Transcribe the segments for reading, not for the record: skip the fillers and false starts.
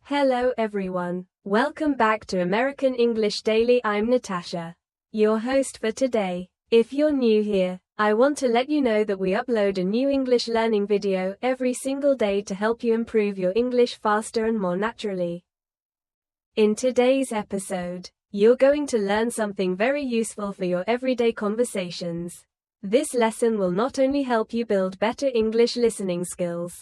Hello everyone. Welcome back to American English Daily. I'm Natasha, your host for today. If you're new here, I want to let you know that we upload a new English learning video every single day to help you improve your English faster and more naturally. In today's episode, you're going to learn something very useful for your everyday conversations. This lesson will not only help you build better English listening skills,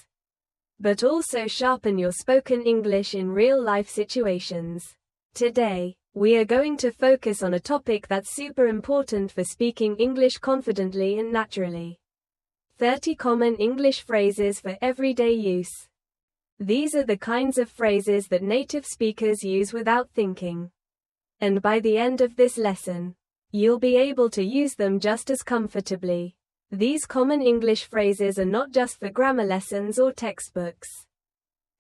but also sharpen your spoken English in real-life situations. Today, we are going to focus on a topic that's super important for speaking English confidently and naturally. 30 common English phrases for everyday use. These are the kinds of phrases that native speakers use without thinking. And by the end of this lesson, you'll be able to use them just as comfortably. These common English phrases are not just for grammar lessons or textbooks.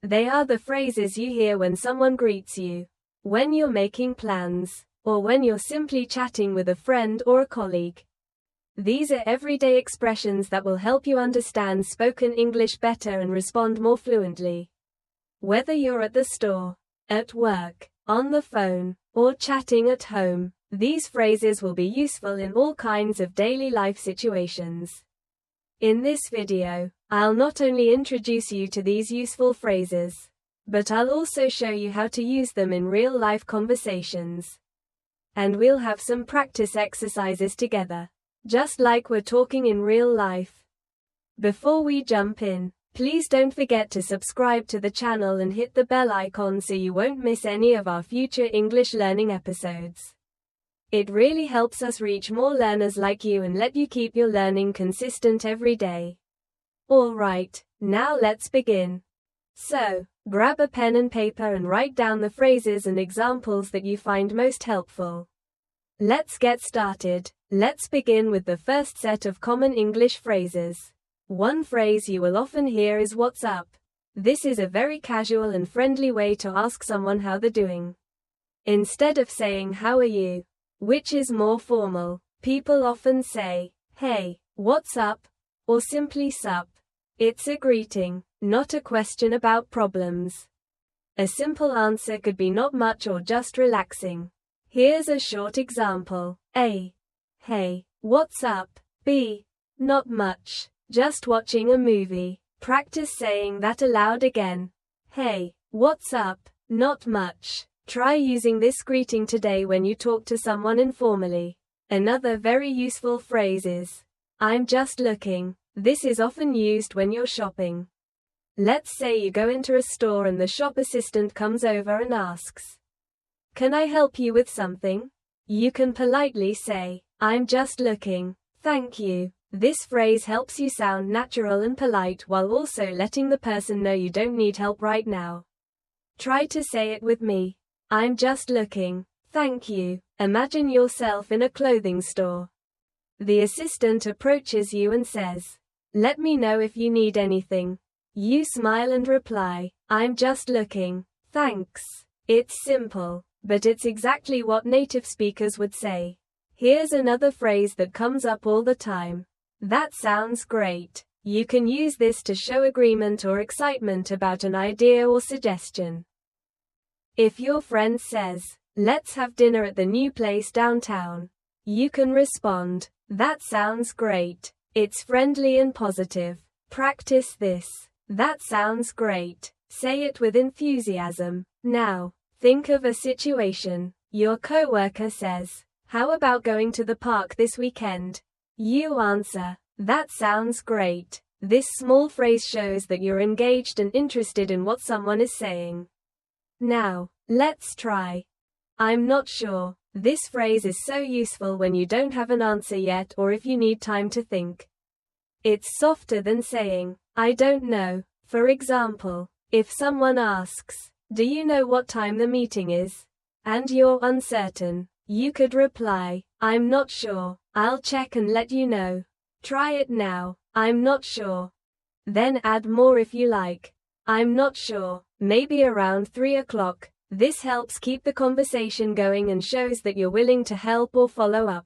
They are the phrases you hear when someone greets you, when you're making plans, or when you're simply chatting with a friend or a colleague. These are everyday expressions that will help you understand spoken English better and respond more fluently. Whether you're at the store, at work, on the phone, or chatting at home, these phrases will be useful in all kinds of daily life situations. In this video, I'll not only introduce you to these useful phrases, but I'll also show you how to use them in real-life conversations. And we'll have some practice exercises together, just like we're talking in real life. Before we jump in, please don't forget to subscribe to the channel and hit the bell icon so you won't miss any of our future English learning episodes. It really helps us reach more learners like you and let you keep your learning consistent every day. Alright, now let's begin. So, grab a pen and paper and write down the phrases and examples that you find most helpful. Let's get started. Let's begin with the first set of common English phrases. One phrase you will often hear is "what's up?" This is a very casual and friendly way to ask someone how they're doing. Instead of saying "how are you?", which is more formal, people often say, "Hey, what's up?" or simply "sup." It's a greeting, not a question about problems. A simple answer could be "not much" or "just relaxing." Here's a short example. A. Hey, what's up? B. Not much. Just watching a movie. Practice saying that aloud again. Hey, what's up? Not much. Try using this greeting today when you talk to someone informally. Another very useful phrase is, "I'm just looking." This is often used when you're shopping. Let's say you go into a store and the shop assistant comes over and asks, "Can I help you with something?" You can politely say, "I'm just looking. Thank you." This phrase helps you sound natural and polite while also letting the person know you don't need help right now. Try to say it with me. "I'm just looking. Thank you." Imagine yourself in a clothing store. The assistant approaches you and says, "Let me know if you need anything." You smile and reply, "I'm just looking. Thanks." It's simple, but it's exactly what native speakers would say. Here's another phrase that comes up all the time. "That sounds great." You can use this to show agreement or excitement about an idea or suggestion. If your friend says, "Let's have dinner at the new place downtown," you can respond, "That sounds great." It's friendly and positive. Practice this. That sounds great. Say it with enthusiasm. Now, think of a situation. Your coworker says, "How about going to the park this weekend?" You answer, "That sounds great." This small phrase shows that you're engaged and interested in what someone is saying. Now, let's try. "I'm not sure." This phrase is so useful when you don't have an answer yet or if you need time to think. It's softer than saying, "I don't know." For example, if someone asks, "Do you know what time the meeting is?" and you're uncertain, you could reply, "I'm not sure. I'll check and let you know." Try it now. "I'm not sure." Then add more if you like. "I'm not sure. Maybe around 3 o'clock. This helps keep the conversation going and shows that you're willing to help or follow up.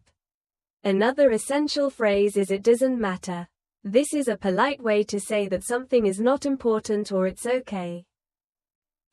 Another essential phrase is "it doesn't matter." This is a polite way to say that something is not important or it's okay.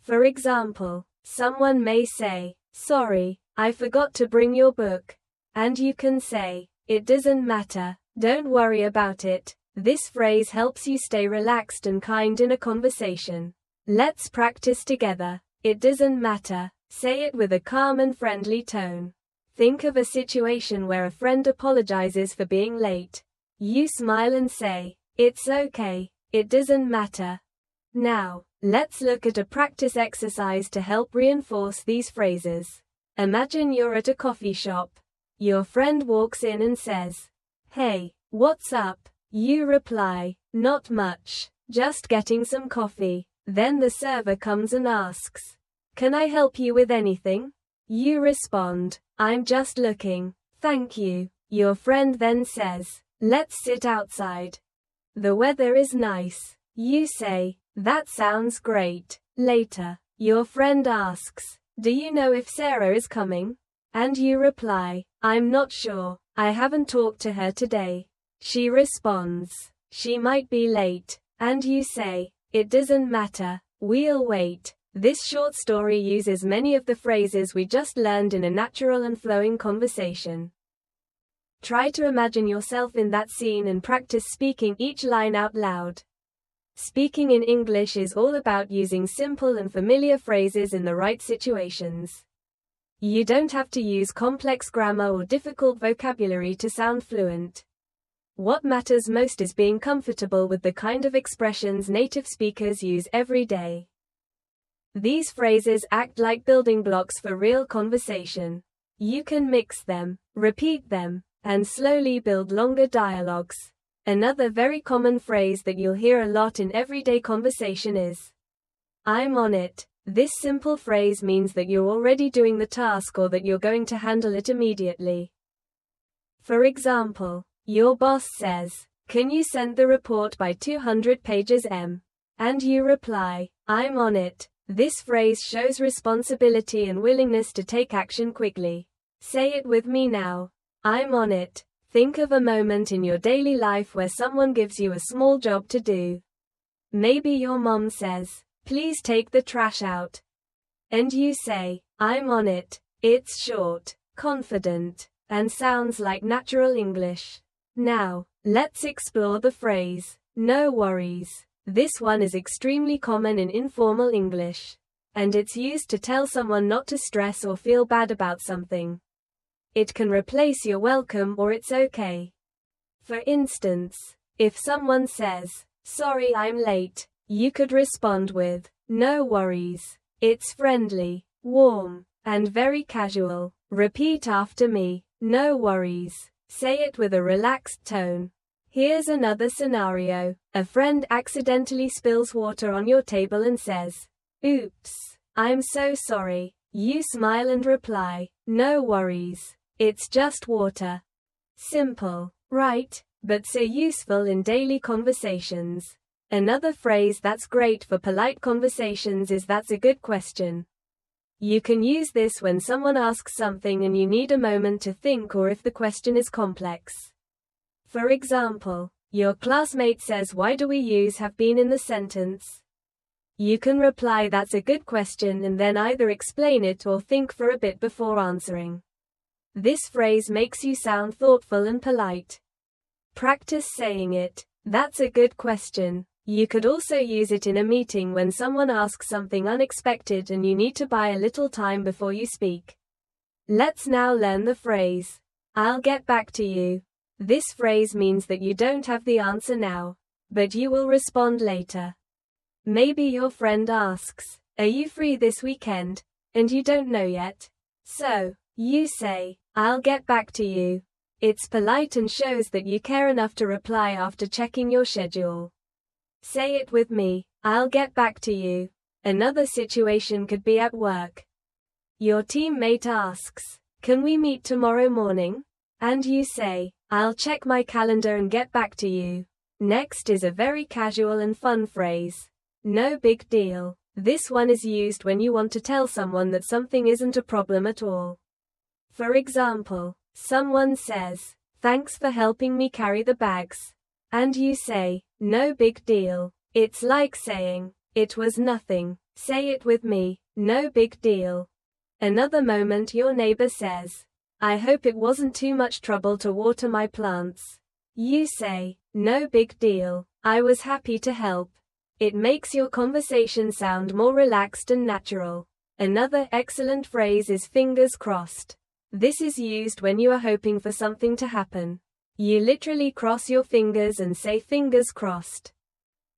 For example, someone may say, "Sorry, I forgot to bring your book." And you can say, "It doesn't matter, don't worry about it." This phrase helps you stay relaxed and kind in a conversation. Let's practice together. It doesn't matter. Say it with a calm and friendly tone. Think of a situation where a friend apologizes for being late. You smile and say, "It's okay, it doesn't matter." Now, let's look at a practice exercise to help reinforce these phrases. Imagine you're at a coffee shop. Your friend walks in and says, "Hey, what's up?" You reply, "Not much, just getting some coffee." Then the server comes and asks, "Can I help you with anything?" You respond, "I'm just looking, thank you." Your friend then says, "Let's sit outside. The weather is nice." You say, "That sounds great." Later, your friend asks, "Do you know if Sarah is coming?" And you reply, "I'm not sure, I haven't talked to her today." She responds, "She might be late." And you say, "It doesn't matter, we'll wait." This short story uses many of the phrases we just learned in a natural and flowing conversation. Try to imagine yourself in that scene and practice speaking each line out loud. Speaking in English is all about using simple and familiar phrases in the right situations. You don't have to use complex grammar or difficult vocabulary to sound fluent. What matters most is being comfortable with the kind of expressions native speakers use every day. These phrases act like building blocks for real conversation. You can mix them, repeat them, and slowly build longer dialogues. Another very common phrase that you'll hear a lot in everyday conversation is, "I'm on it." This simple phrase means that you're already doing the task or that you're going to handle it immediately. For example, your boss says, "Can you send the report by 200 pages M?" And you reply, "I'm on it." This phrase shows responsibility and willingness to take action quickly. Say it with me now. I'm on it. Think of a moment in your daily life where someone gives you a small job to do. Maybe your mom says, "Please take the trash out." And you say, "I'm on it." It's short, confident, and sounds like natural English. Now, let's explore the phrase, "No worries." This one is extremely common in informal English. And it's used to tell someone not to stress or feel bad about something. It can replace "you're welcome" or "it's okay." For instance, if someone says, "Sorry I'm late," you could respond with, "No worries." It's friendly, warm, and very casual. Repeat after me, "No worries." Say it with a relaxed tone. Here's another scenario. A friend accidentally spills water on your table and says, "Oops, I'm so sorry." You smile and reply, "No worries. It's just water." Simple, right? But so useful in daily conversations. Another phrase that's great for polite conversations is "That's a good question." You can use this when someone asks something and you need a moment to think or if the question is complex. For example, your classmate says, "Why do we use have been in the sentence?" You can reply, "That's a good question," and then either explain it or think for a bit before answering. This phrase makes you sound thoughtful and polite. Practice saying it. "That's a good question." You could also use it in a meeting when someone asks something unexpected and you need to buy a little time before you speak. Let's now learn the phrase, "I'll get back to you." This phrase means that you don't have the answer now, but you will respond later. Maybe your friend asks, "Are you free this weekend?" and you don't know yet. So, you say, "I'll get back to you." It's polite and shows that you care enough to reply after checking your schedule. Say it with me, "I'll get back to you." Another situation could be at work. Your teammate asks, "Can we meet tomorrow morning?" And you say, "I'll check my calendar and get back to you." Next is a very casual and fun phrase, "No big deal." This one is used when you want to tell someone that something isn't a problem at all. For example, someone says, "Thanks for helping me carry the bags." And you say, "No big deal." It's like saying, "It was nothing." Say it with me, no big deal. Another moment your neighbor says, I hope it wasn't too much trouble to water my plants. You say, no big deal, I was happy to help. It makes your conversation sound more relaxed and natural. Another excellent phrase is fingers crossed. This is used when you are hoping for something to happen. You literally cross your fingers and say fingers crossed.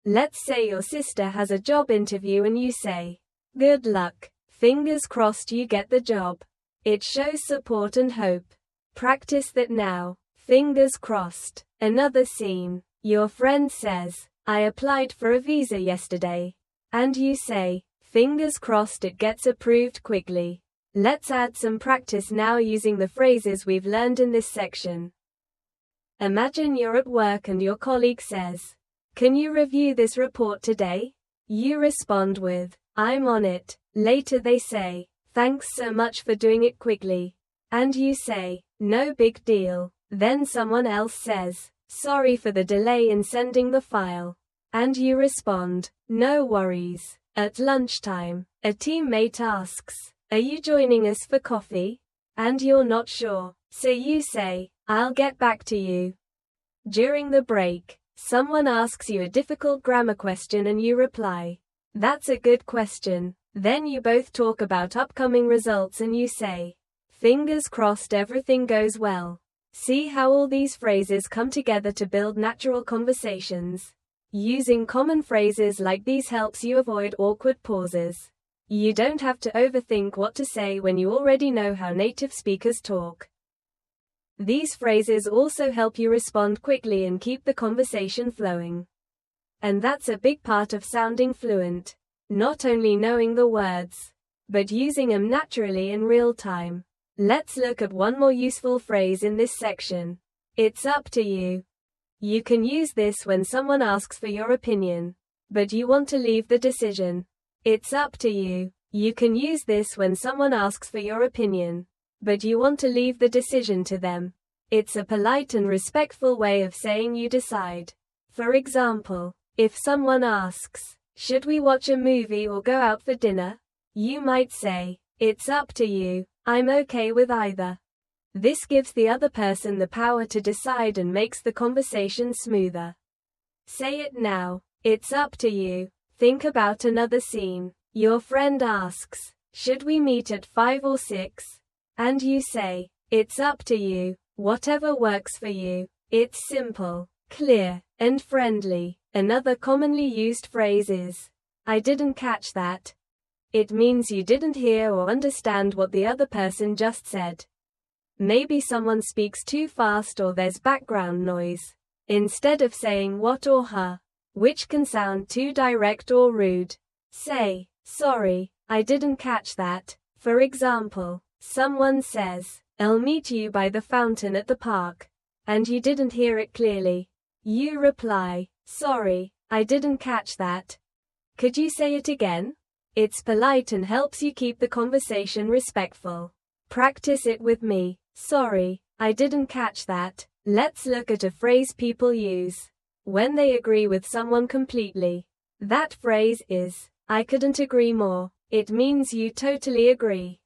Let's say your sister has a job interview and you say, good luck, fingers crossed you get the job. It shows support and hope. Practice that now, fingers crossed. Another scene, your friend says, I applied for a visa yesterday. And you say, fingers crossed it gets approved quickly. Let's add some practice now using the phrases we've learned in this section. Imagine you're at work and your colleague says, can you review this report today? You respond with, I'm on it. Later they say, thanks so much for doing it quickly. And you say, no big deal. Then someone else says, sorry for the delay in sending the file. And you respond, no worries. At lunchtime, a teammate asks, are you joining us for coffee? And you're not sure. So you say, I'll get back to you. During the break, someone asks you a difficult grammar question and you reply, that's a good question. Then you both talk about upcoming results and you say, fingers crossed everything goes well. See how all these phrases come together to build natural conversations. Using common phrases like these helps you avoid awkward pauses. You don't have to overthink what to say when you already know how native speakers talk. These phrases also help you respond quickly and keep the conversation flowing. And that's a big part of sounding fluent. Not only knowing the words, but using them naturally in real time. Let's look at one more useful phrase in this section. It's up to you. You can use this when someone asks for your opinion, but you want to leave the decision. It's up to you. You can use this when someone asks for your opinion, but you want to leave the decision to them. It's a polite and respectful way of saying you decide. For example, if someone asks, should we watch a movie or go out for dinner? You might say, it's up to you, I'm okay with either. This gives the other person the power to decide and makes the conversation smoother. Say it now, it's up to you. Think about another scene. Your friend asks, should we meet at 5 or 6? And you say, it's up to you, whatever works for you. It's simple, clear, and friendly. Another commonly used phrase is, I didn't catch that. It means you didn't hear or understand what the other person just said. Maybe someone speaks too fast or there's background noise. Instead of saying what or huh, which can sound too direct or rude, say, sorry, I didn't catch that. For example, someone says, I'll meet you by the fountain at the park. And you didn't hear it clearly. You reply, sorry, I didn't catch that. Could you say it again? It's polite and helps you keep the conversation respectful. Practice it with me. Sorry, I didn't catch that. Let's look at a phrase people use when they agree with someone completely. That phrase is, I couldn't agree more. It means you totally agree.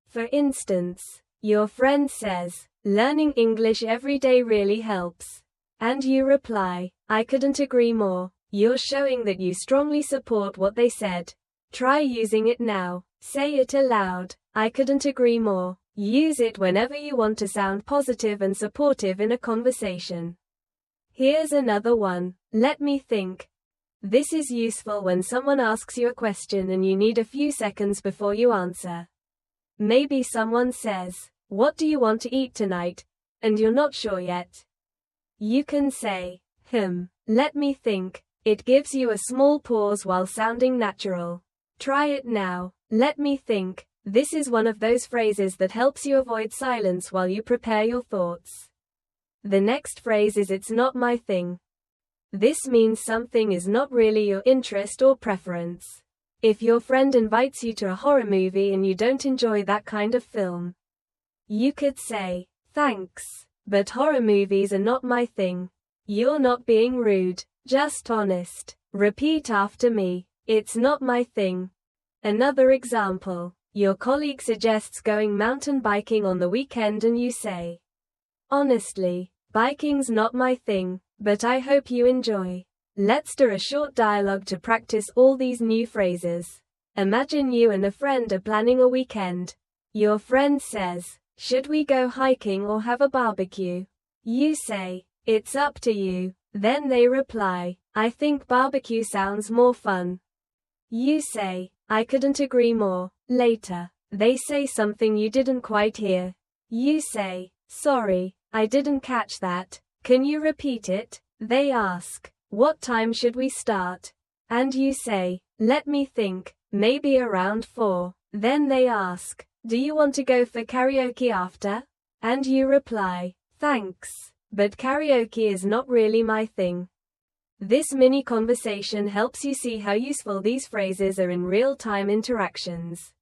For instance, your friend says, learning English every day really helps. And you reply, I couldn't agree more. You're showing that you strongly support what they said. Try using it now. Say it aloud. I couldn't agree more. Use it whenever you want to sound positive and supportive in a conversation. Here's another one. Let me think. This is useful when someone asks you a question and you need a few seconds before you answer. Maybe someone says, what do you want to eat tonight? And you're not sure yet. You can say, let me think. It gives you a small pause while sounding natural. Try it now. Let me think. This is one of those phrases that helps you avoid silence while you prepare your thoughts. The next phrase is it's not my thing. This means something is not really your interest or preference. If your friend invites you to a horror movie and you don't enjoy that kind of film, you could say, thanks, but horror movies are not my thing. You're not being rude, just honest. Repeat after me. It's not my thing. Another example. Your colleague suggests going mountain biking on the weekend and you say, honestly, biking's not my thing, but I hope you enjoy. Let's do a short dialogue to practice all these new phrases. Imagine you and a friend are planning a weekend. Your friend says, should we go hiking or have a barbecue? You say, it's up to you. Then they reply, I think barbecue sounds more fun. You say, I couldn't agree more. Later, they say something you didn't quite hear. You say, sorry, I didn't catch that. Can you repeat it? They ask, what time should we start? And you say, let me think, maybe around 4. Then they ask, do you want to go for karaoke after? And you reply, thanks, but karaoke is not really my thing. This mini conversation helps you see how useful these phrases are in real-time interactions.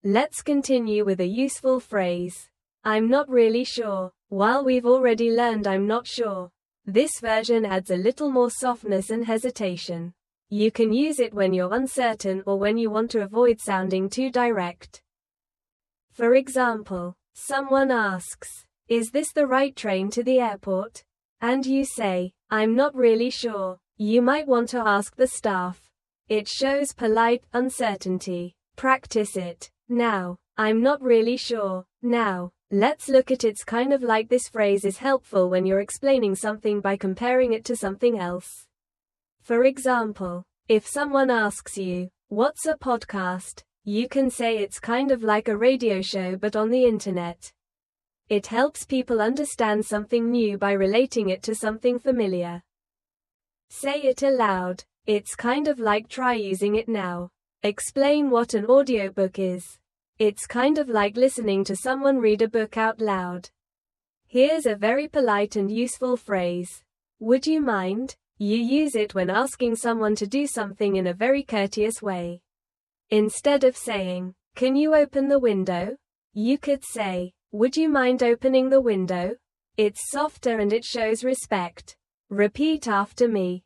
Let's continue with a useful phrase. I'm not really sure. While we've already learned I'm not sure, this version adds a little more softness and hesitation. You can use it when you're uncertain or when you want to avoid sounding too direct. For example, someone asks, is this the right train to the airport? And you say, I'm not really sure. You might want to ask the staff. It shows polite uncertainty. Practice it. Now, I'm not really sure. Now, let's look at it's kind of like this phrase is helpful when you're explaining something by comparing it to something else. For example, if someone asks you, what's a podcast? You can say it's kind of like a radio show but on the internet. It helps people understand something new by relating it to something familiar. Say it aloud. It's kind of like try using it now. Explain what an audiobook is. It's kind of like listening to someone read a book out loud. Here's a very polite and useful phrase. Would you mind? You use it when asking someone to do something in a very courteous way. Instead of saying, can you open the window? You could say, would you mind opening the window? It's softer and it shows respect. Repeat after me.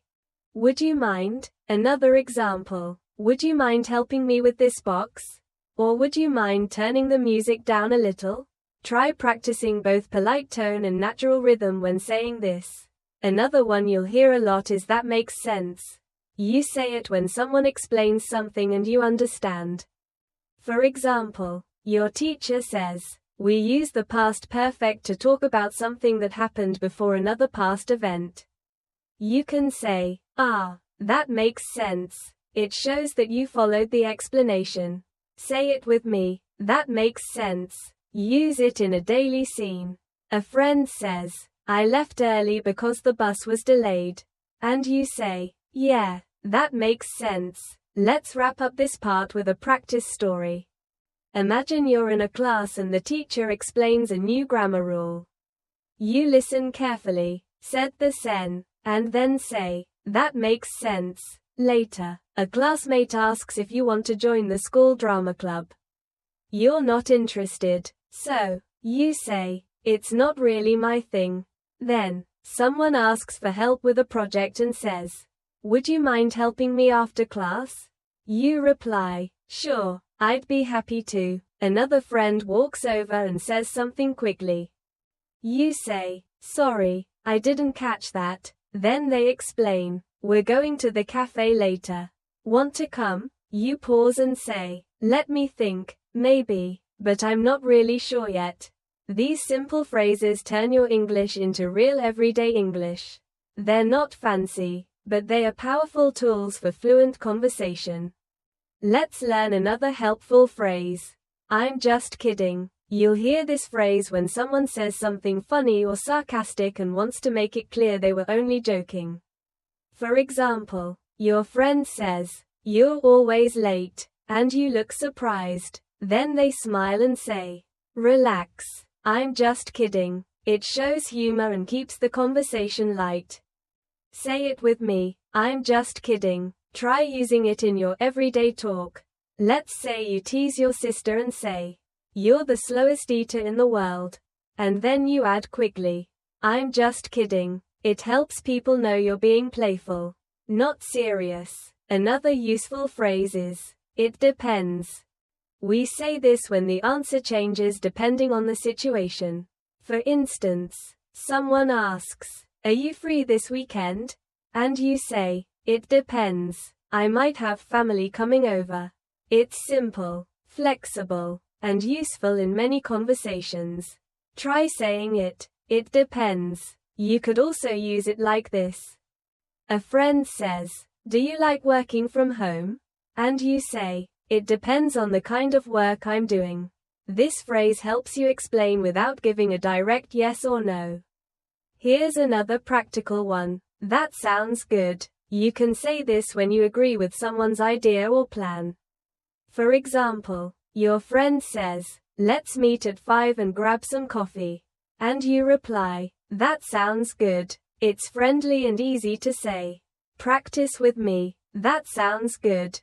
Would you mind? Another example. Would you mind helping me with this box? Or would you mind turning the music down a little? Try practicing both polite tone and natural rhythm when saying this. Another one you'll hear a lot is that makes sense. You say it when someone explains something and you understand. For example, your teacher says, we use the past perfect to talk about something that happened before another past event. You can say, that makes sense. It shows that you followed the explanation. Say it with me, that makes sense. Use it in a daily scene. A friend says, I left early because the bus was delayed. And you say, yeah, that makes sense. Let's wrap up this part with a practice story. Imagine you're in a class and the teacher explains a new grammar rule. You listen carefully, set the sen, and then say, that makes sense. Later, a classmate asks if you want to join the school drama club. You're not interested, so you say, it's not really my thing. Then, someone asks for help with a project and says, would you mind helping me after class? You reply, sure, I'd be happy to. Another friend walks over and says something quickly. You say, sorry, I didn't catch that. Then they explain, we're going to the cafe later. Want to come? You pause and say, let me think, maybe, but I'm not really sure yet. These simple phrases turn your English into real everyday English. They're not fancy, but they are powerful tools for fluent conversation. Let's learn another helpful phrase. I'm just kidding. You'll hear this phrase when someone says something funny or sarcastic and wants to make it clear they were only joking. For example, your friend says, you're always late, and you look surprised. Then they smile and say, relax, I'm just kidding. It shows humor and keeps the conversation light. Say it with me, I'm just kidding. Try using it in your everyday talk. Let's say you tease your sister and say, you're the slowest eater in the world. And then you add quickly, I'm just kidding. It helps people know you're being playful, not serious. Another useful phrase is, It depends. We say this when the answer changes depending on the situation. For instance, someone asks, "Are you free this weekend?" And you say, "It depends. I might have family coming over." It's simple, flexible, and useful in many conversations. Try saying it. It depends. You could also use it like this. A friend says, "Do you like working from home?" And you say, "It depends on the kind of work I'm doing." This phrase helps you explain without giving a direct yes or no. Here's another practical one. That sounds good. You can say this when you agree with someone's idea or plan. For example, your friend says, "Let's meet at 5 and grab some coffee." And you reply, "That sounds good." It's friendly and easy to say. Practice with me. That sounds good.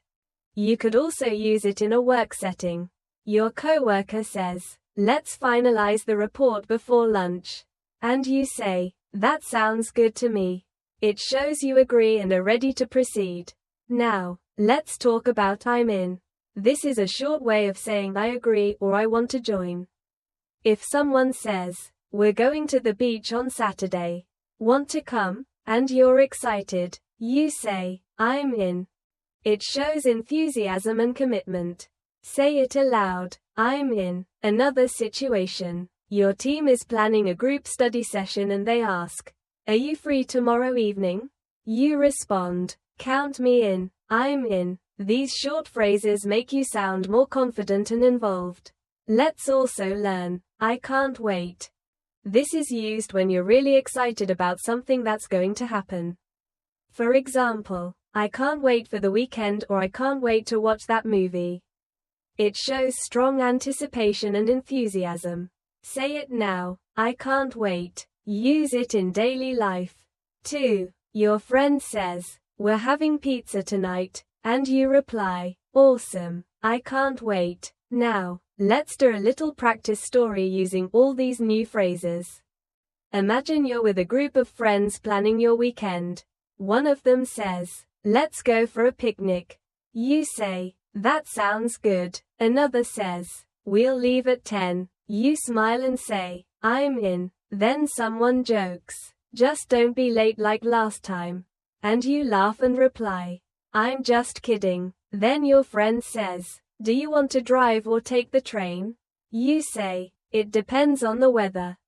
You could also use it in a work setting. Your coworker says, "Let's finalize the report before lunch." And you say, "That sounds good to me." It shows you agree and are ready to proceed. Now, let's talk about "I'm in." This is a short way of saying I agree or I want to join. If someone says, "We're going to the beach on Saturday. Want to come?" and you're excited, you say, "I'm in." It shows enthusiasm and commitment. Say it aloud. I'm in. Another situation. Your team is planning a group study session and they ask, "Are you free tomorrow evening?" You respond, "Count me in. I'm in." These short phrases make you sound more confident and involved. Let's also learn, "I can't wait." This is used when you're really excited about something that's going to happen. For example, "I can't wait for the weekend," or "I can't wait to watch that movie." It shows strong anticipation and enthusiasm. Say it now. I can't wait. Use it in daily life. 2. Your friend says, "We're having pizza tonight," and you reply, "Awesome. I can't wait." Now, let's do a little practice story using all these new phrases. Imagine you're with a group of friends planning your weekend. One of them says, "Let's go for a picnic." You say, "That sounds good." Another says, "We'll leave at 10. You smile and say, "I'm in." Then someone jokes, "Just don't be late like last time." And you laugh and reply, "I'm just kidding." Then your friend says, "Do you want to drive or take the train?" You say, "It depends on the weather."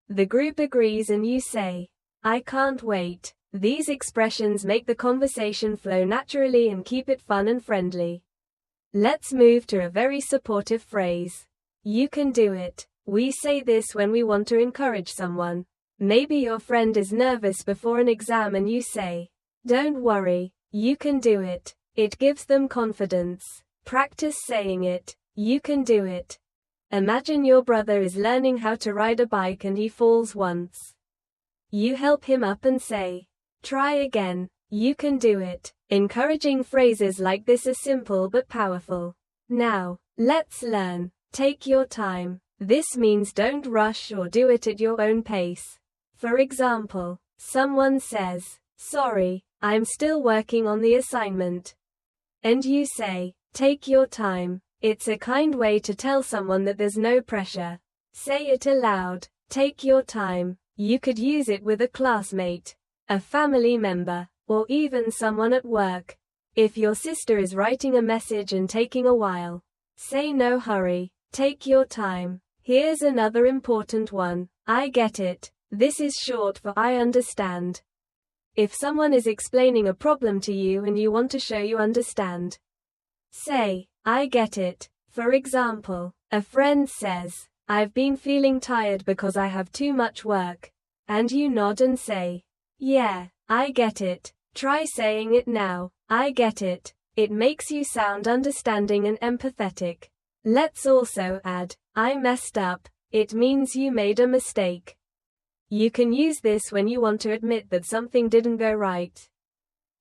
The group agrees and you say, "I can't wait." These expressions make the conversation flow naturally and keep it fun and friendly. Let's move to a very supportive phrase. You can do it. We say this when we want to encourage someone. Maybe your friend is nervous before an exam and you say, "Don't worry, you can do it." It gives them confidence. Practice saying it. You can do it. Imagine your brother is learning how to ride a bike and he falls once. You help him up and say, "Try again. You can do it." Encouraging phrases like this are simple but powerful. Now, let's learn. Take your time. This means don't rush or do it at your own pace. For example, someone says, "Sorry, I'm still working on the assignment." And you say, "Take your time." It's a kind way to tell someone that there's no pressure. Say it aloud. Take your time. You could use it with a classmate, a family member, or even someone at work. If your sister is writing a message and taking a while, say no hurry. Take your time. Here's another important one. I get it. This is short for I understand. If someone is explaining a problem to you and you want to show you understand, say, I get it. For example, a friend says, "I've been feeling tired because I have too much work." And you nod and say, "Yeah, I get it." Try saying it now. I get it. It makes you sound understanding and empathetic. Let's also add, I messed up. It means you made a mistake. You can use this when you want to admit that something didn't go right.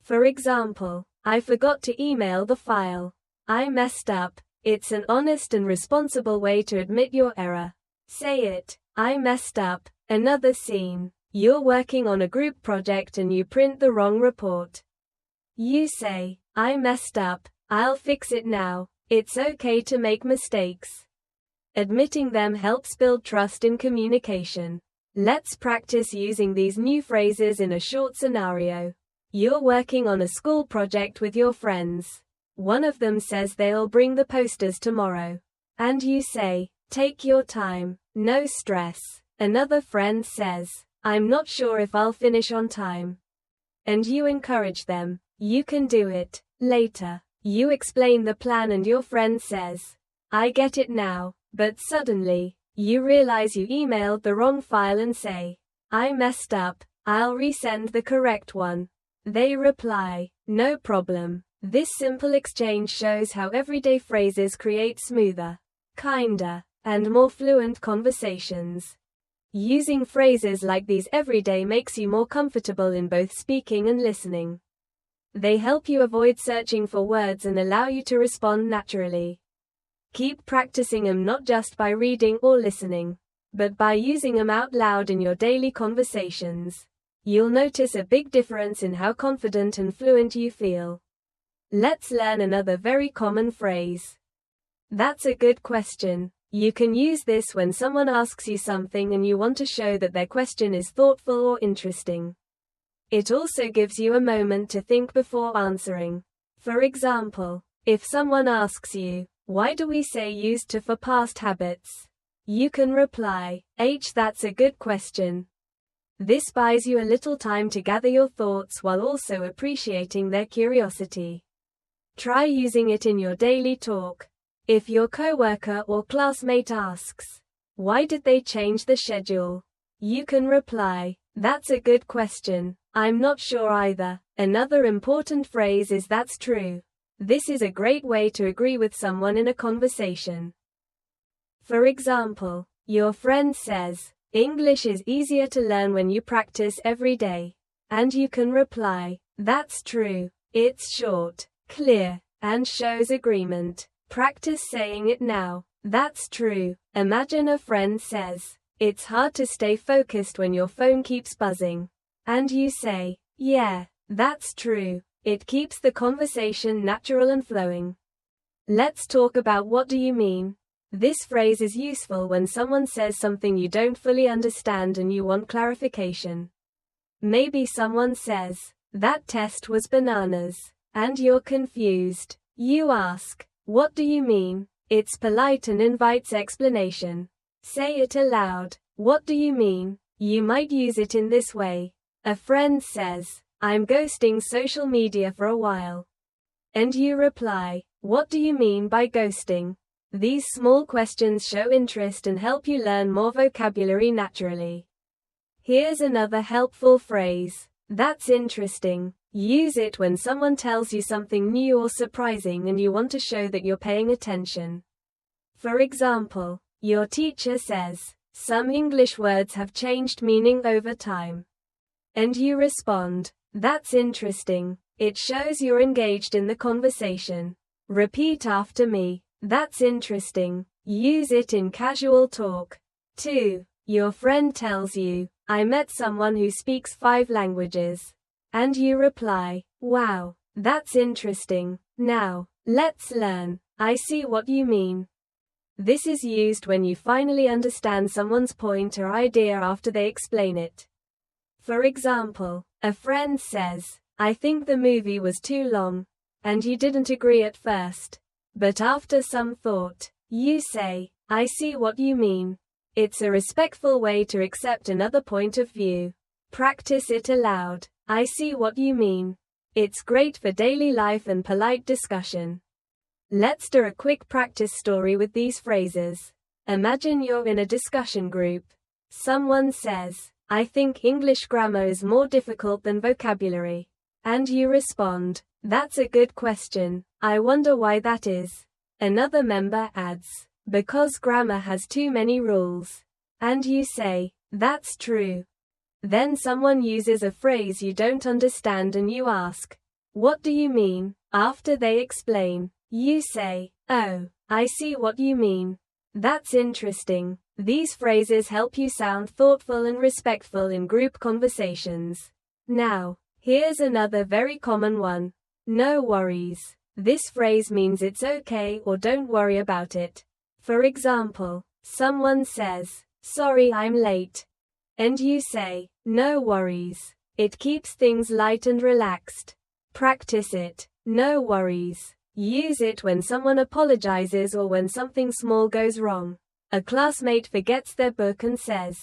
For example, I forgot to email the file. I messed up. It's an honest and responsible way to admit your error. Say it. I messed up. Another scene. You're working on a group project and you print the wrong report. You say, I messed up. I'll fix it now. It's okay to make mistakes. Admitting them helps build trust in communication. Let's practice using these new phrases in a short scenario. You're working on a school project with your friends. One of them says they'll bring the posters tomorrow. And you say, "Take your time, no stress." Another friend says, "I'm not sure if I'll finish on time." And you encourage them, "You can do it." Later, you explain the plan and your friend says, "I get it now," but suddenly, you realize you emailed the wrong file and say, "I messed up, I'll resend the correct one." They reply, "No problem." This simple exchange shows how everyday phrases create smoother, kinder, and more fluent conversations. Using phrases like these every day makes you more comfortable in both speaking and listening. They help you avoid searching for words and allow you to respond naturally. Keep practicing them not just by reading or listening, but by using them out loud in your daily conversations. You'll notice a big difference in how confident and fluent you feel. Let's learn another very common phrase. That's a good question. You can use this when someone asks you something and you want to show that their question is thoughtful or interesting. It also gives you a moment to think before answering. For example, if someone asks you, "Why do we say used to for past habits?" You can reply, "That's a good question." This buys you a little time to gather your thoughts while also appreciating their curiosity. Try using it in your daily talk. If your coworker or classmate asks, "Why did they change the schedule?" You can reply, "That's a good question. I'm not sure either." Another important phrase is "that's true." This is a great way to agree with someone in a conversation. For example, your friend says, "English is easier to learn when you practice every day." And you can reply, "That's true. It's short, clear, and shows agreement." Practice saying it now. That's true. Imagine a friend says, "It's hard to stay focused when your phone keeps buzzing." And you say, "Yeah, that's true." It keeps the conversation natural and flowing. Let's talk about "what do you mean?" This phrase is useful when someone says something you don't fully understand and you want clarification. Maybe someone says, "That test was bananas," and you're confused. You ask, "What do you mean?" It's polite and invites explanation. Say it aloud. "What do you mean?" You might use it in this way. A friend says, "I'm ghosting social media for a while." And you reply, "What do you mean by ghosting?" These small questions show interest and help you learn more vocabulary naturally. Here's another helpful phrase. That's interesting. Use it when someone tells you something new or surprising and you want to show that you're paying attention. For example, your teacher says, "Some English words have changed meaning over time." And you respond, "That's interesting." It shows you're engaged in the conversation. Repeat after me. That's interesting. Use it in casual talk. 2. Your friend tells you, "I met someone who speaks 5 languages." And you reply, "Wow, that's interesting. Now, let's learn." I see what you mean. This is used when you finally understand someone's point or idea after they explain it. For example, a friend says, "I think the movie was too long." And you didn't agree at first. But after some thought, you say, "I see what you mean." It's a respectful way to accept another point of view. Practice it aloud. I see what you mean. It's great for daily life and polite discussion. Let's do a quick practice story with these phrases. Imagine you're in a discussion group. Someone says, "I think English grammar is more difficult than vocabulary." And you respond, "That's a good question. I wonder why that is." Another member adds, "Because grammar has too many rules." And you say, "That's true." Then someone uses a phrase you don't understand and you ask, "What do you mean?" After they explain, you say, "Oh, I see what you mean. That's interesting." These phrases help you sound thoughtful and respectful in group conversations. Now, here's another very common one. No worries. This phrase means it's okay or don't worry about it. For example, someone says, "Sorry I'm late." And you say, "No worries." It keeps things light and relaxed. Practice it. No worries. Use it when someone apologizes or when something small goes wrong. A classmate forgets their book and says,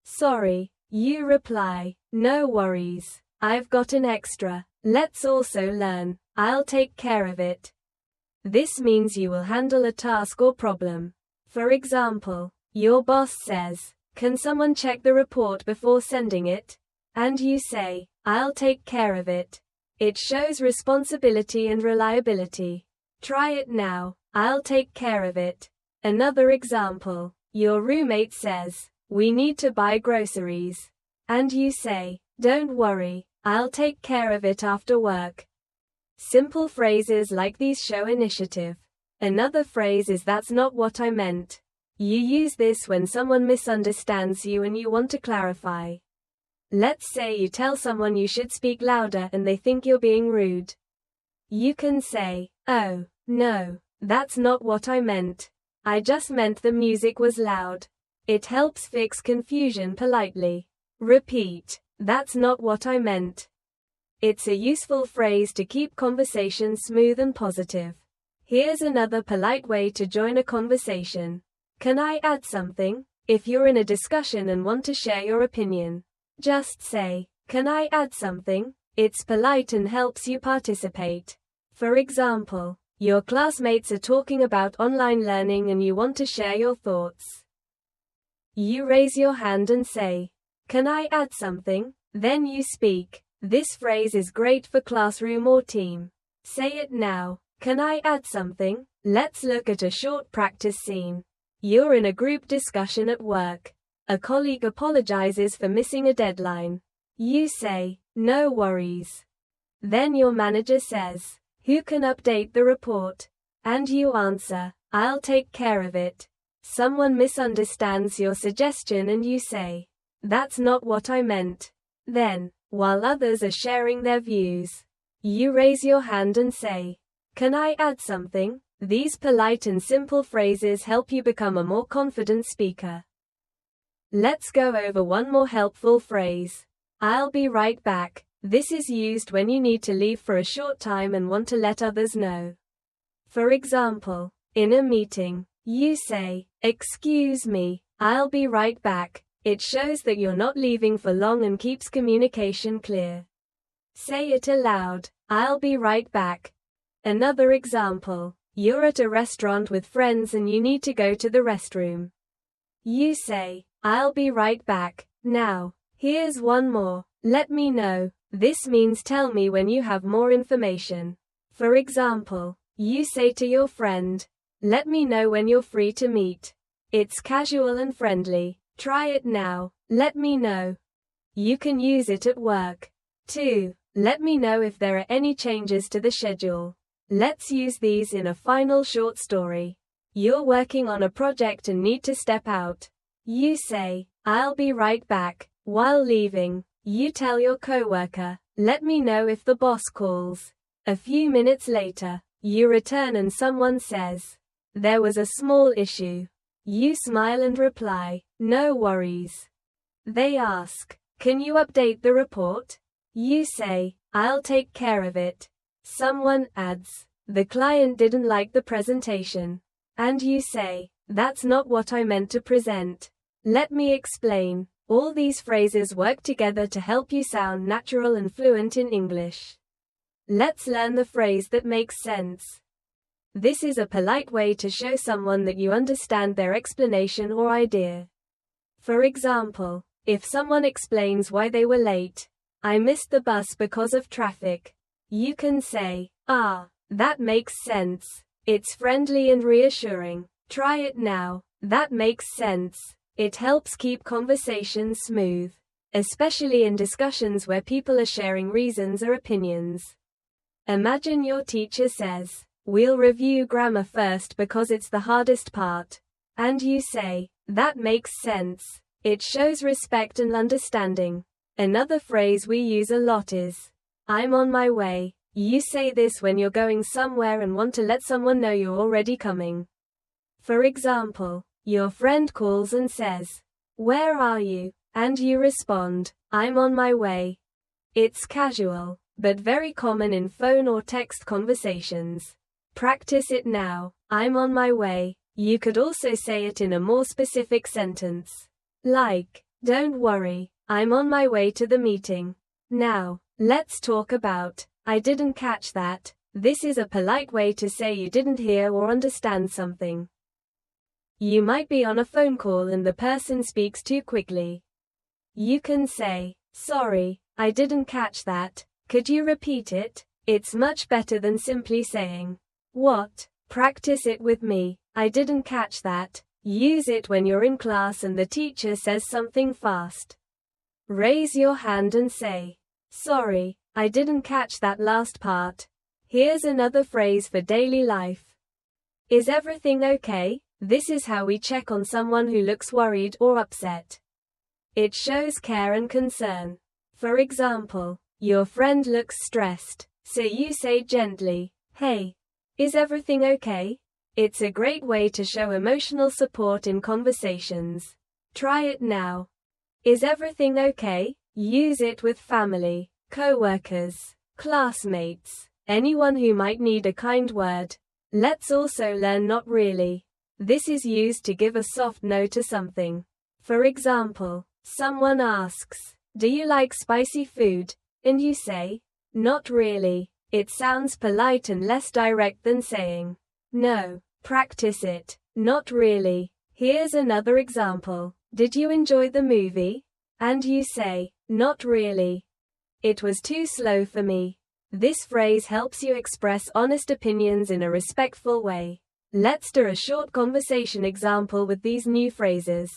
"Sorry." You reply, "No worries. I've got an extra. Let's also learn. I'll take care of it." This means you will handle a task or problem. For example, your boss says, "Can someone check the report before sending it?" And you say, "I'll take care of it." It shows responsibility and reliability. Try it now. I'll take care of it. Another example, your roommate says, "We need to buy groceries." And you say, "Don't worry, I'll take care of it after work." Simple phrases like these show initiative. Another phrase is "That's not what I meant." You use this when someone misunderstands you and you want to clarify. Let's say you tell someone you should speak louder and they think you're being rude. You can say, "Oh, no, that's not what I meant. I just meant the music was loud." It helps fix confusion politely. Repeat, "That's not what I meant." It's a useful phrase to keep conversation smooth and positive. Here's another polite way to join a conversation. "Can I add something?" If you're in a discussion and want to share your opinion, just say, "Can I add something?" It's polite and helps you participate. For example, your classmates are talking about online learning and you want to share your thoughts. You raise your hand and say, "Can I add something?" Then you speak. This phrase is great for classroom or team. Say it now. "Can I add something?" Let's look at a short practice scene. You're in a group discussion at work. A colleague apologizes for missing a deadline. You say, "No worries." Then your manager says, "Who can update the report?" And you answer, "I'll take care of it." Someone misunderstands your suggestion and you say, "That's not what I meant." Then, while others are sharing their views, you raise your hand and say, "Can I add something?" These polite and simple phrases help you become a more confident speaker. Let's go over one more helpful phrase. "I'll be right back." This is used when you need to leave for a short time and want to let others know. For example, in a meeting, you say, "Excuse me, I'll be right back." It shows that you're not leaving for long and keeps communication clear. Say it aloud, "I'll be right back." Another example, you're at a restaurant with friends and you need to go to the restroom. You say, "I'll be right back." Now, here's one more. "Let me know." This means tell me when you have more information. For example, you say to your friend, "Let me know when you're free to meet." It's casual and friendly. Try it now. Let me know. You can use it at work. 2. Let me know if there are any changes to the schedule. Let's use these in a final short story. You're working on a project and need to step out. You say, "I'll be right back." While leaving, you tell your coworker, "Let me know if the boss calls." A few minutes later, you return and someone says, "There was a small issue." You smile and reply, "No worries." They ask, "Can you update the report?" You say, "I'll take care of it." Someone adds, "The client didn't like the presentation." And you say, "That's not what I meant to present. Let me explain." All these phrases work together to help you sound natural and fluent in English. Let's learn the phrase that makes sense. This is a polite way to show someone that you understand their explanation or idea. For example, if someone explains why they were late, "I missed the bus because of traffic," you can say, "Ah, that makes sense." It's friendly and reassuring. Try it now. That makes sense. It helps keep conversations smooth, especially in discussions where people are sharing reasons or opinions. Imagine your teacher says, "We'll review grammar first because it's the hardest part." And you say, "That makes sense." It shows respect and understanding. Another phrase we use a lot is, "I'm on my way." You say this when you're going somewhere and want to let someone know you're already coming. For example, your friend calls and says, "Where are you?" And you respond, "I'm on my way." It's casual, but very common in phone or text conversations. Practice it now. I'm on my way. You could also say it in a more specific sentence. Like, "Don't worry, I'm on my way to the meeting." Now, let's talk about, "I didn't catch that." This is a polite way to say you didn't hear or understand something. You might be on a phone call and the person speaks too quickly. You can say, "Sorry, I didn't catch that. Could you repeat it?" It's much better than simply saying, "What?" Practice it with me. I didn't catch that. Use it when you're in class and the teacher says something fast. Raise your hand and say, "Sorry, I didn't catch that last part." Here's another phrase for daily life. Is everything okay? This is how we check on someone who looks worried or upset. It shows care and concern. For example, your friend looks stressed, so you say gently, "Hey, is everything okay?" It's a great way to show emotional support in conversations. Try it now. Is everything okay? Use it with family, co-workers, classmates, anyone who might need a kind word. Let's also learn not really. This is used to give a soft no to something. For example, someone asks, "Do you like spicy food?" And you say, "Not really." It sounds polite and less direct than saying, "No." Practice it. Not really. Here's another example. "Did you enjoy the movie?" And you say, "Not really. It was too slow for me." This phrase helps you express honest opinions in a respectful way. Let's do a short conversation example with these new phrases.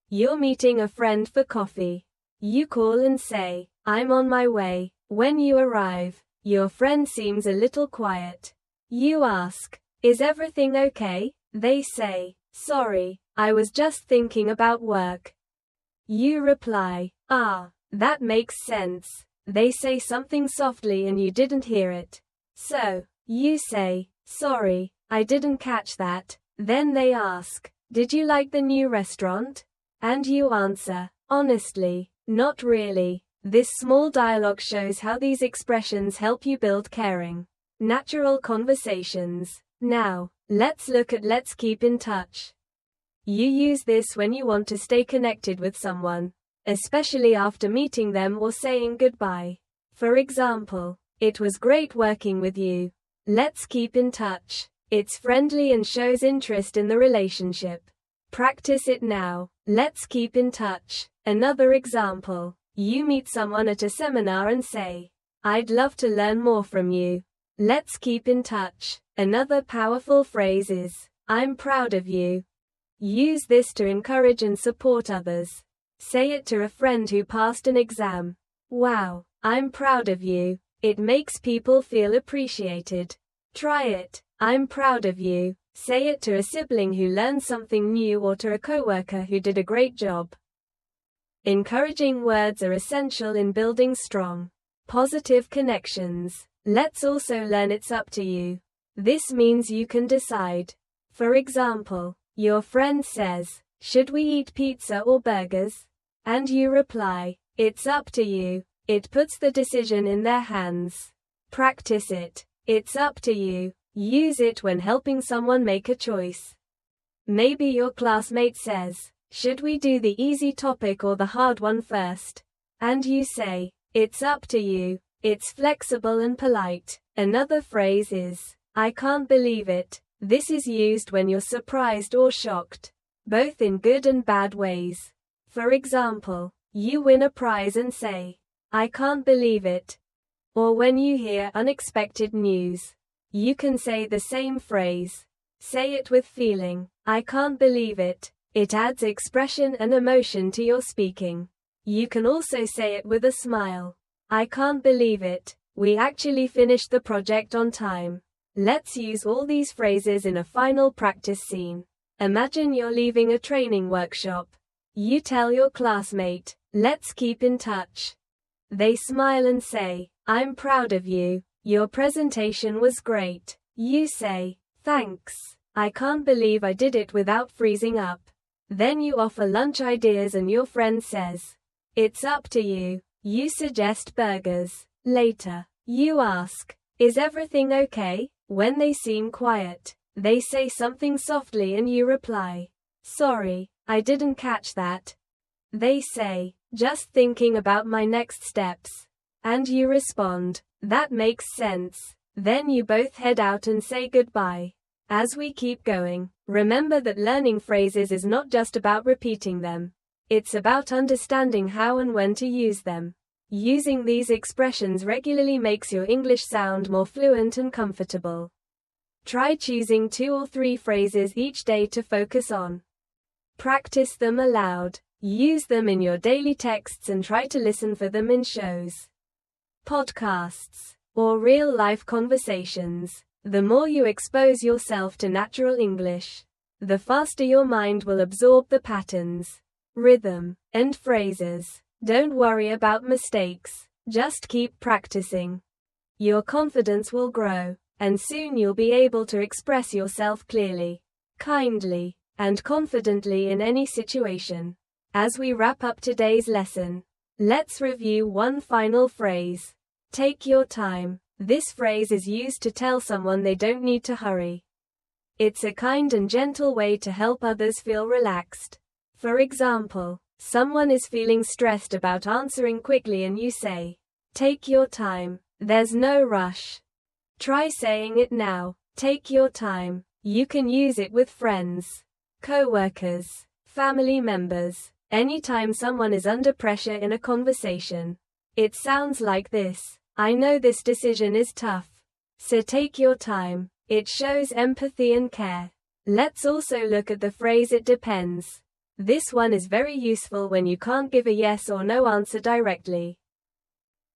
You're meeting a friend for coffee. You call and say, "I'm on my way." When you arrive, your friend seems a little quiet. You ask, "Is everything okay?" They say, "Sorry, I was just thinking about work." You reply, "Ah, that makes sense." They say something softly and you didn't hear it. So, you say, "Sorry, I didn't catch that." Then they ask, "Did you like the new restaurant?" And you answer, honestly, "Not really." This small dialogue shows how these expressions help you build caring, natural conversations. Now, let's look at "let's keep in touch." You use this when you want to stay connected with someone, especially after meeting them or saying goodbye. For example, "It was great working with you. Let's keep in touch." It's friendly and shows interest in the relationship. Practice it now. Let's keep in touch. Another example. You meet someone at a seminar and say, "I'd love to learn more from you. Let's keep in touch." Another powerful phrase is, "I'm proud of you." Use this to encourage and support others. Say it to a friend who passed an exam. "Wow, I'm proud of you." It makes people feel appreciated. Try it. I'm proud of you. Say it to a sibling who learned something new or to a coworker who did a great job. Encouraging words are essential in building strong, positive connections. Let's also learn "it's up to you." This means you can decide. For example, your friend says, "Should we eat pizza or burgers?" And you reply, "It's up to you." It puts the decision in their hands. Practice it. It's up to you. Use it when helping someone make a choice. Maybe your classmate says, "Should we do the easy topic or the hard one first?" And you say, "It's up to you." It's flexible and polite. Another phrase is, "I can't believe it." This is used when you're surprised or shocked, both in good and bad ways. For example, you win a prize and say, "I can't believe it." Or when you hear unexpected news, you can say the same phrase. Say it with feeling. "I can't believe it." It adds expression and emotion to your speaking. You can also say it with a smile. "I can't believe it. We actually finished the project on time." Let's use all these phrases in a final practice scene. Imagine you're leaving a training workshop. You tell your classmate, "Let's keep in touch." They smile and say, "I'm proud of you." Your presentation was great. You say, thanks. I can't believe I did it without freezing up. Then you offer lunch ideas and your friend says, it's up to you. You suggest burgers. Later, you ask, is everything okay? When they seem quiet, they say something softly and you reply, sorry, I didn't catch that. They say, just thinking about my next steps. And you respond, that makes sense. Then you both head out and say goodbye. As we keep going, remember that learning phrases is not just about repeating them. It's about understanding how and when to use them. Using these expressions regularly makes your English sound more fluent and comfortable. Try choosing 2 or 3 phrases each day to focus on. Practice them aloud. Use them in your daily texts and try to listen for them in shows, podcasts, or real-life conversations. The more you expose yourself to natural English, the faster your mind will absorb the patterns, rhythm, and phrases. Don't worry about mistakes. Just keep practicing. Your confidence will grow, and soon you'll be able to express yourself clearly, kindly, and confidently in any situation. As we wrap up today's lesson, let's review one final phrase. Take your time. This phrase is used to tell someone they don't need to hurry. It's a kind and gentle way to help others feel relaxed. For example, someone is feeling stressed about answering quickly and you say, take your time. There's no rush. Try saying it now. Take your time. You can use it with friends, co-workers, family members, anytime someone is under pressure in a conversation. It sounds like this. I know this decision is tough. So take your time. It shows empathy and care. Let's also look at the phrase it depends. This one is very useful when you can't give a yes or no answer directly.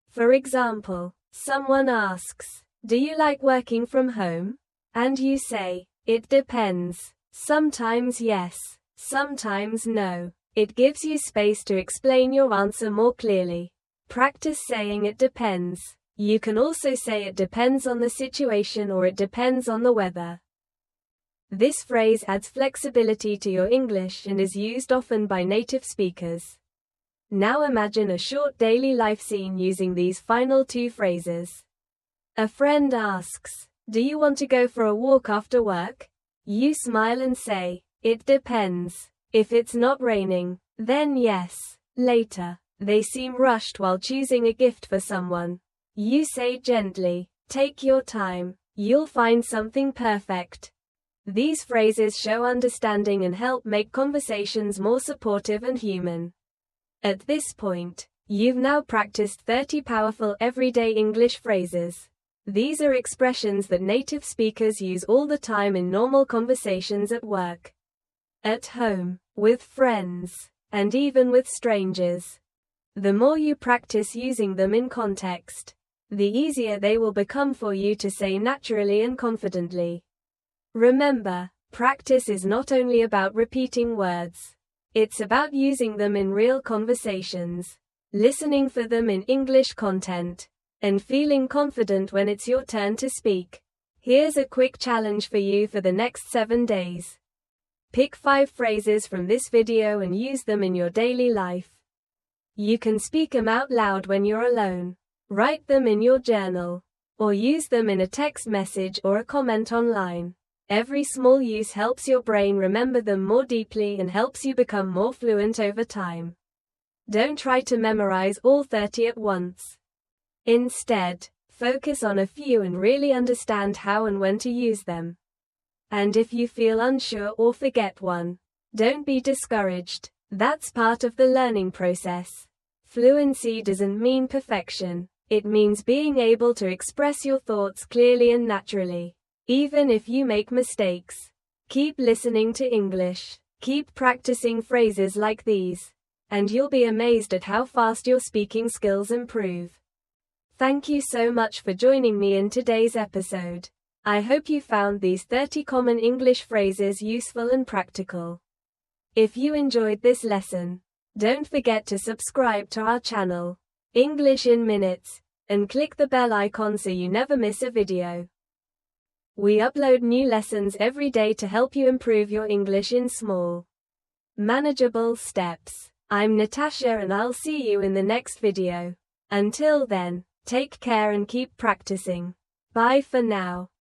For example, someone asks, do you like working from home? And you say, it depends. Sometimes yes, sometimes no. It gives you space to explain your answer more clearly. Practice saying it depends. You can also say it depends on the situation or it depends on the weather. This phrase adds flexibility to your English and is used often by native speakers. Now imagine a short daily life scene using these final 2 phrases. A friend asks, do you want to go for a walk after work? You smile and say, it depends. If it's not raining, then yes. Later, they seem rushed while choosing a gift for someone. You say gently, take your time. You'll find something perfect. These phrases show understanding and help make conversations more supportive and human. At this point, you've now practiced 30 powerful everyday English phrases. These are expressions that native speakers use all the time in normal conversations at work, at home, with friends, and even with strangers. The more you practice using them in context, the easier they will become for you to say naturally and confidently. Remember, practice is not only about repeating words. It's about using them in real conversations, listening for them in English content, and feeling confident when it's your turn to speak. Here's a quick challenge for you for the next 7 days. Pick 5 phrases from this video and use them in your daily life. You can speak them out loud when you're alone, write them in your journal, or use them in a text message or a comment online. Every small use helps your brain remember them more deeply and helps you become more fluent over time. Don't try to memorize all 30 at once. Instead, focus on a few and really understand how and when to use them. And if you feel unsure or forget one, don't be discouraged. That's part of the learning process. Fluency doesn't mean perfection. It means being able to express your thoughts clearly and naturally. Even if you make mistakes, keep listening to English. Keep practicing phrases like these, and you'll be amazed at how fast your speaking skills improve. Thank you so much for joining me in today's episode. I hope you found these 30 common English phrases useful and practical. If you enjoyed this lesson, don't forget to subscribe to our channel, English in Minutes, and click the bell icon so you never miss a video. We upload new lessons every day to help you improve your English in small, manageable steps. I'm Natasha and I'll see you in the next video. Until then, take care and keep practicing. Bye for now.